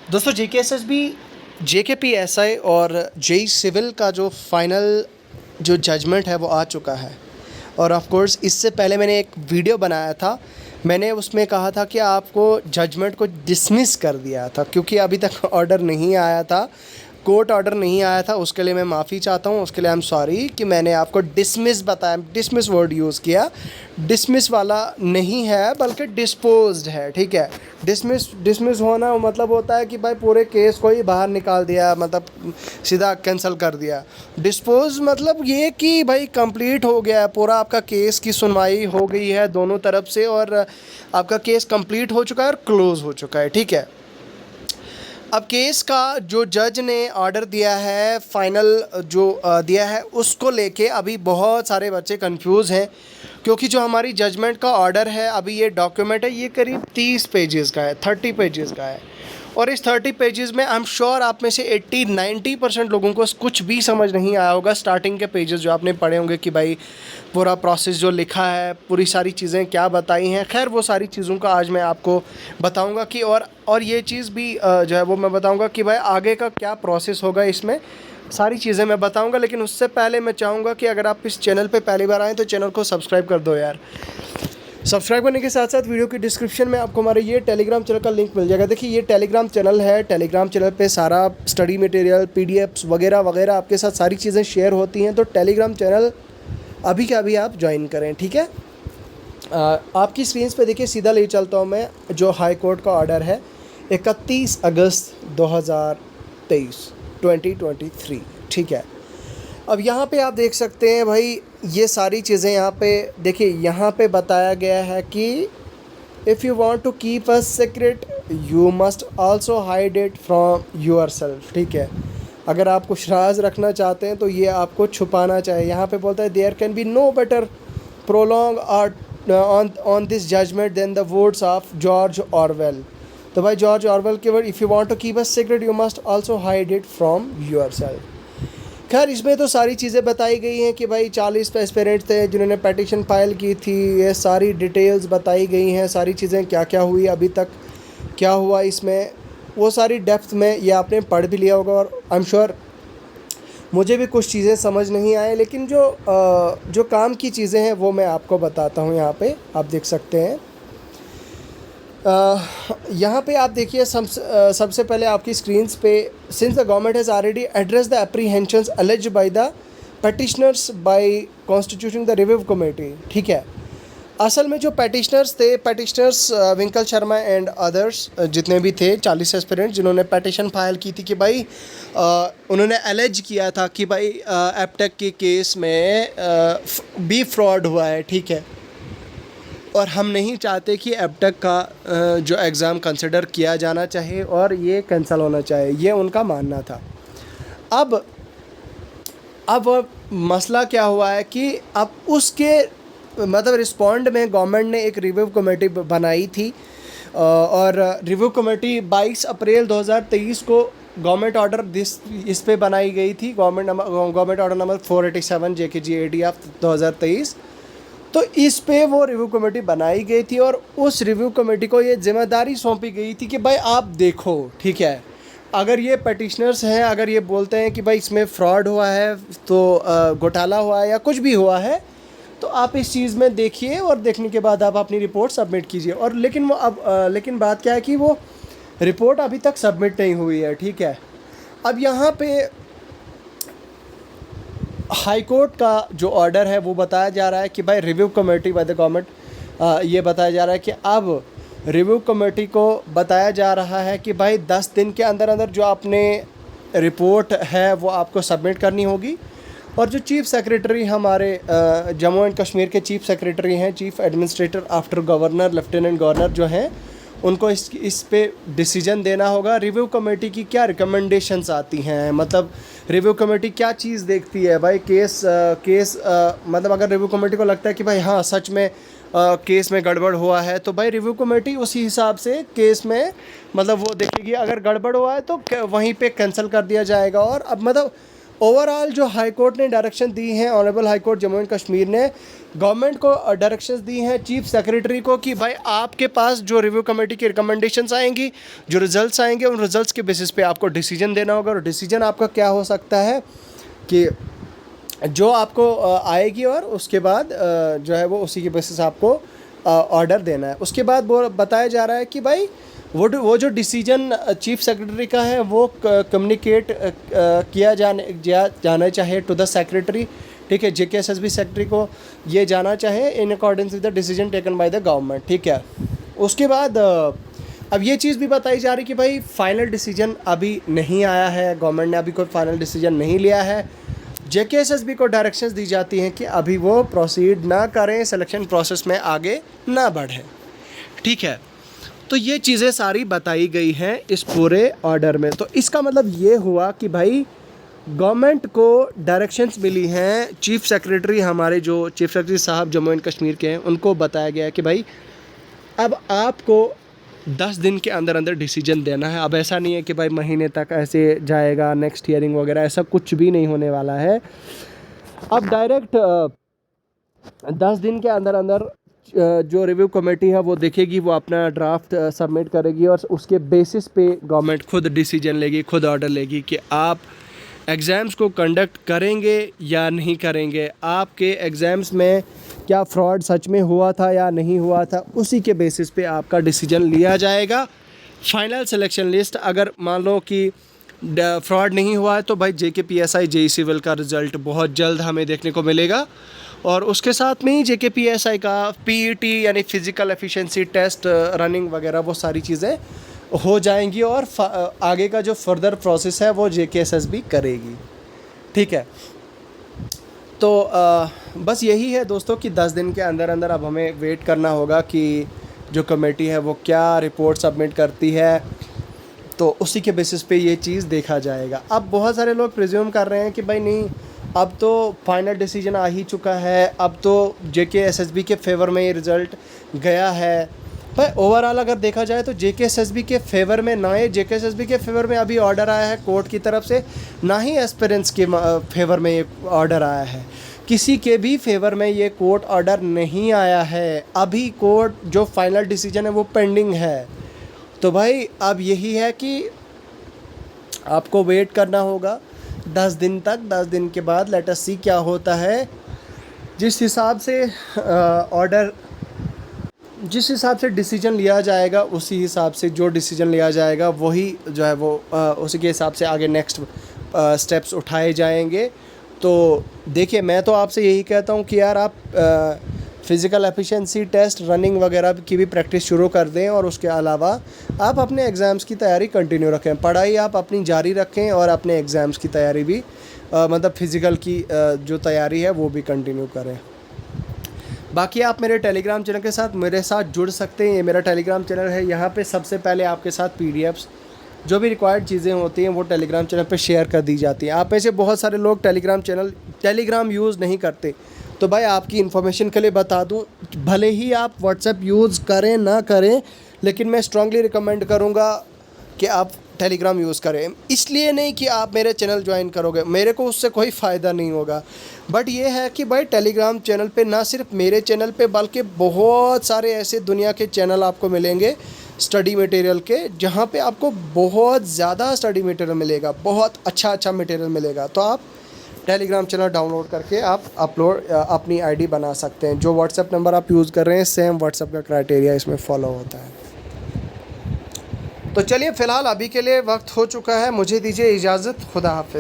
दोस्तों JKPSI और JEE civil का जो फाइनल जो जजमेंट है वो आ चुका है। और ऑफ कोर्स इससे पहले मैंने एक वीडियो बनाया था। मैंने उसमें कहा था कि आपको जजमेंट को डिसमिस कर दिया था क्योंकि अभी तक ऑर्डर नहीं आया था, कोर्ट ऑर्डर नहीं आया था। उसके लिए मैं माफ़ी चाहता हूँ, उसके लिए आई एम सॉरी कि मैंने आपको डिसमिस बताया, डिसमिस वर्ड यूज़ किया। डिसमिस वाला नहीं है बल्कि डिस्पोज्ड है, ठीक है। डिसमिस होना मतलब होता है कि भाई पूरे केस को ही बाहर निकाल दिया, मतलब सीधा कैंसिल कर दिया। डिस्पोज मतलब ये कि भाई कंप्लीट हो गया है पूरा, आपका केस की सुनवाई हो गई है दोनों तरफ से और आपका केस कंप्लीट हो चुका है और क्लोज़ हो चुका है, ठीक है। अब केस का जो जज ने ऑर्डर दिया है, फाइनल जो दिया है, उसको लेके अभी बहुत सारे बच्चे कंफ्यूज हैं क्योंकि जो हमारी जजमेंट का ऑर्डर है, अभी ये डॉक्यूमेंट है, ये करीब 30 पेजेस का है, 30 पेजेस का है। और इस 30 पेजेस में आई एम श्योर आप में से 80-90% लोगों को कुछ भी समझ नहीं आया होगा। स्टार्टिंग के पेजेस जो आपने पढ़े होंगे कि भाई पूरा प्रोसेस जो लिखा है, पूरी सारी चीज़ें क्या बताई हैं, खैर वो सारी चीज़ों का आज मैं आपको बताऊंगा कि और ये चीज़ भी जो है वो मैं बताऊंगा कि भाई आगे का क्या प्रोसेस होगा, इसमें सारी चीज़ें मैं बताऊंगा। लेकिन उससे पहले मैं चाहूँगा कि अगर आप इस चैनल पे पहली बार आएँ तो चैनल को सब्सक्राइब कर दो यार। सब्सक्राइब करने के साथ साथ वीडियो की डिस्क्रिप्शन में आपको हमारे ये टेलीग्राम चैनल का लिंक मिल जाएगा। देखिए ये टेलीग्राम चैनल है, टेलीग्राम चैनल पे सारा स्टडी मटेरियल, पीडीएफ्स वगैरह वगैरह आपके साथ सारी चीज़ें शेयर होती हैं। तो टेलीग्राम चैनल अभी के अभी आप ज्वाइन करें, ठीक है। आपकी स्क्रीन पे देखिए, सीधा ले चलता हूँ मैं। जो हाई कोर्ट का ऑर्डर है 31 अगस्त 2023, ठीक है। अब यहाँ पे आप देख सकते हैं भाई, ये सारी चीज़ें यहाँ पे देखिए, यहाँ पे बताया गया है कि if you want to keep a secret you must also hide it from yourself, ठीक है। अगर आप कुछ राज रखना चाहते हैं तो ये आपको छुपाना चाहिए। यहाँ पे बोलता है there can be no better prologue on this judgment than the words of George Orwell. तो भाई जॉर्ज ऑरवेल के word, if you want to keep a secret you must also hide it from yourself. खैर इसमें तो सारी चीज़ें बताई गई हैं कि भाई 40 एस्पिरेंट थे जिन्होंने पिटीशन फाइल की थी, ये सारी डिटेल्स बताई गई हैं, सारी चीज़ें क्या क्या हुई अभी तक, क्या हुआ इसमें, वो सारी डेप्थ में ये आपने पढ़ भी लिया होगा। और आई एम श्योर मुझे भी कुछ चीज़ें समझ नहीं आए, लेकिन जो काम की चीज़ें हैं वो मैं आपको बताता हूँ। यहाँ पे आप देख सकते हैं, यहाँ पे आप देखिए सबसे पहले आपकी स्क्रीन्स पे, since the government has already address the apprehensions alleged by the petitioners by constituting the review committee, ठीक है। असल में जो पटिशनर्स थे, petitioners Vinkal Sharma and others जितने भी थे 40 एस्पिरेंट जिन्होंने पटिशन फाइल की थी कि भाई उन्होंने एलेज किया था कि भाई एप्टेक के केस में भी फ्रॉड हुआ है, ठीक है। और हम नहीं चाहते कि एप्टेक का जो एग्ज़ाम कंसिडर किया जाना चाहिए और ये कैंसिल होना चाहिए, ये उनका मानना था। अब मसला क्या हुआ है कि अब उसके मतलब रिस्पॉन्ड में गवर्नमेंट ने एक रिव्यू कमेटी बनाई थी और रिव्यू कमेटी 22 अप्रैल 2023 को गवर्नमेंट ऑर्डर इस पे बनाई गई थी, government order number 487 JKG-AD of 2023। तो इस पे वो रिव्यू कमेटी बनाई गई थी और उस रिव्यू कमेटी को ये जिम्मेदारी सौंपी गई थी कि भाई आप देखो, ठीक है, अगर ये पटिशनर्स हैं, अगर ये बोलते हैं कि भाई इसमें फ्रॉड हुआ है, तो घोटाला हुआ है या कुछ भी हुआ है, तो आप इस चीज़ में देखिए और देखने के बाद आप अपनी रिपोर्ट सबमिट कीजिए। और लेकिन बात क्या है कि वो रिपोर्ट अभी तक सबमिट नहीं हुई है, ठीक है। अब यहाँ पे हाई कोर्ट का जो ऑर्डर है वो बताया जा रहा है कि भाई review committee by the government, ये बताया जा रहा है कि अब रिव्यू कमेटी को बताया जा रहा है कि भाई 10 दिन के अंदर अंदर जो आपने रिपोर्ट है वो आपको सबमिट करनी होगी। और जो चीफ़ सेक्रेटरी हमारे जम्मू एंड कश्मीर के चीफ़ सेक्रेटरी हैं, chief administrator after governor, lieutenant governor जो हैं, उनको इस पे डिसीजन देना होगा। रिव्यू कमेटी की क्या रिकमेंडेशंस आती हैं, मतलब रिव्यू कमेटी क्या चीज़ देखती है भाई, मतलब अगर रिव्यू कमेटी को लगता है कि भाई हाँ सच में केस में गड़बड़ हुआ है, तो भाई रिव्यू कमेटी उसी हिसाब से केस में मतलब वो देखेगी। अगर गड़बड़ हुआ है तो वहीं पे कैंसिल कर दिया जाएगा। और अब मतलब ओवरऑल जो हाई कोर्ट ने डायरेक्शन दी हैं, honourable high court Jammu and Kashmir ने गवर्नमेंट को डायरेक्शंस दी हैं चीफ सेक्रेटरी को कि भाई आपके पास जो रिव्यू कमेटी की रिकमेंडेशंस आएंगी, जो रिजल्ट्स आएंगे, उन रिजल्ट्स के बेसिस पे आपको डिसीजन देना होगा। और डिसीजन आपका क्या हो सकता है कि जो आपको आएगी और उसके बाद जो है वो उसी के बेसिस आपको ऑर्डर देना है। उसके बाद वो बताया जा रहा है कि भाई वो जो डिसीजन चीफ सेक्रेटरी का है वो कम्युनिकेट किया जाना चाहिए टू द सेक्रेटरी, ठीक है, JKSSB सेक्रेटरी को ये जाना चाहे in accordance with the decision taken by the government, ठीक है। उसके बाद अब ये चीज़ भी बताई जा रही कि भाई फाइनल डिसीजन अभी नहीं आया है, गवर्नमेंट ने अभी कोई फाइनल डिसीजन नहीं लिया है। JKSSB को डायरेक्शंस दी जाती हैं कि अभी वो प्रोसीड ना करें, सिलेक्शन प्रोसेस में आगे ना बढ़े, ठीक है। तो ये चीज़ें सारी बताई गई हैं इस पूरे ऑर्डर में। तो इसका मतलब ये हुआ कि भाई गवर्नमेंट को डायरेक्शंस मिली हैं, चीफ सेक्रेटरी, हमारे जो चीफ सेक्रेटरी साहब जम्मू एंड कश्मीर के हैं, उनको बताया गया है कि भाई अब आपको 10 दिन के अंदर अंदर डिसीजन देना है। अब ऐसा नहीं है कि भाई महीने तक ऐसे जाएगा, नेक्स्ट हियरिंग वगैरह, ऐसा कुछ भी नहीं होने वाला है। अब डायरेक्ट 10 दिन के अंदर अंदर जो रिव्यू कमेटी है वो देखेगी, वो अपना ड्राफ्ट सबमिट करेगी और उसके बेसिस पे गवर्नमेंट खुद डिसीजन लेगी, खुद ऑर्डर लेगी कि आप एग्ज़ाम्स को कंडक्ट करेंगे या नहीं करेंगे, आपके एग्ज़ाम्स में क्या फ़्रॉड सच में हुआ था या नहीं हुआ था, उसी के बेसिस पे आपका डिसीजन लिया जाएगा। फाइनल सिलेक्शन लिस्ट अगर मान लो कि फ्रॉड नहीं हुआ है तो भाई JKPSI JEE सिविल का रिज़ल्ट बहुत जल्द हमें देखने को मिलेगा। और उसके साथ में ही JKPSI का PET यानी फ़िज़िकल एफिशिएंसी टेस्ट, रनिंग वगैरह वो सारी चीज़ें हो जाएंगी और आगे का जो फर्दर प्रोसेस है वो JKSSB करेगी, ठीक है। तो बस यही है दोस्तों कि 10 दिन के अंदर अंदर अब हमें वेट करना होगा कि जो कमेटी है वो क्या रिपोर्ट सबमिट करती है, तो उसी के बेसिस पे ये चीज़ देखा जाएगा। अब बहुत सारे लोग प्रिज्यूम कर रहे हैं कि भाई नहीं, अब तो फाइनल डिसीजन आ ही चुका है, अब तो JKSSB के फेवर में ये रिज़ल्ट गया है। भाई ओवरऑल अगर देखा जाए तो JKSSB के फेवर में ना ही JKSSB के फेवर में अभी ऑर्डर आया है कोर्ट की तरफ से, ना ही एस्पिरेंट्स के फेवर में ये ऑर्डर आया है। किसी के भी फेवर में ये कोर्ट ऑर्डर नहीं आया है। अभी कोर्ट जो फाइनल डिसीजन है वो पेंडिंग है। तो भाई अब यही है कि आपको वेट करना होगा 10 दिन तक। 10 दिन के बाद लेट अस सी क्या होता है। जिस हिसाब से ऑर्डर, जिस हिसाब से डिसीजन लिया जाएगा, उसी हिसाब से जो डिसीजन लिया जाएगा वही जो है वो उसी के हिसाब से आगे नेक्स्ट स्टेप्स उठाए जाएंगे। तो देखिए, मैं तो आपसे यही कहता हूँ कि यार आप फ़िज़िकल एफिशिएंसी टेस्ट, रनिंग वगैरह की भी प्रैक्टिस शुरू कर दें और उसके अलावा आप अपने एग्ज़ाम्स की तैयारी कंटिन्यू रखें। पढ़ाई आप अपनी जारी रखें और अपने एग्ज़ाम्स की तैयारी भी मतलब फ़िज़िकल की जो तैयारी है वो भी कंटिन्यू करें। बाकी आप मेरे टेलीग्राम चैनल के साथ मेरे साथ जुड़ सकते हैं। ये मेरा टेलीग्राम चैनल है। यहाँ पे सबसे पहले आपके साथ PDFs जो भी रिक्वायर्ड चीज़ें होती हैं वो टेलीग्राम चैनल पे शेयर कर दी जाती हैं। आप में से बहुत सारे लोग टेलीग्राम यूज़ नहीं करते, तो भाई आपकी इन्फॉर्मेशन के लिए बता दूं, भले ही आप व्हाट्सएप यूज़ करें ना करें, लेकिन मैं स्ट्रांगली रिकमेंड करूंगा कि आप टेलीग्राम यूज़ करें। इसलिए नहीं कि आप मेरे चैनल ज्वाइन करोगे, मेरे को उससे कोई फ़ायदा नहीं होगा, बट ये है कि भाई टेलीग्राम चैनल पे ना सिर्फ मेरे चैनल पे बल्कि बहुत सारे ऐसे दुनिया के चैनल आपको मिलेंगे स्टडी मटेरियल के, जहाँ पे आपको बहुत ज़्यादा स्टडी मटेरियल मिलेगा, बहुत अच्छा मटेरियल मिलेगा। तो आप टेलीग्राम चैनल डाउनलोड करके आप अपनी ID बना सकते हैं। जो व्हाट्सएप नंबर आप यूज़ कर रहे हैं सेम व्हाट्सएप का क्राइटेरिया इसमें फॉलो होता है। तो चलिए फ़िलहाल अभी के लिए वक्त हो चुका है, मुझे दीजिए इजाज़त। खुदा हाफ़िज़।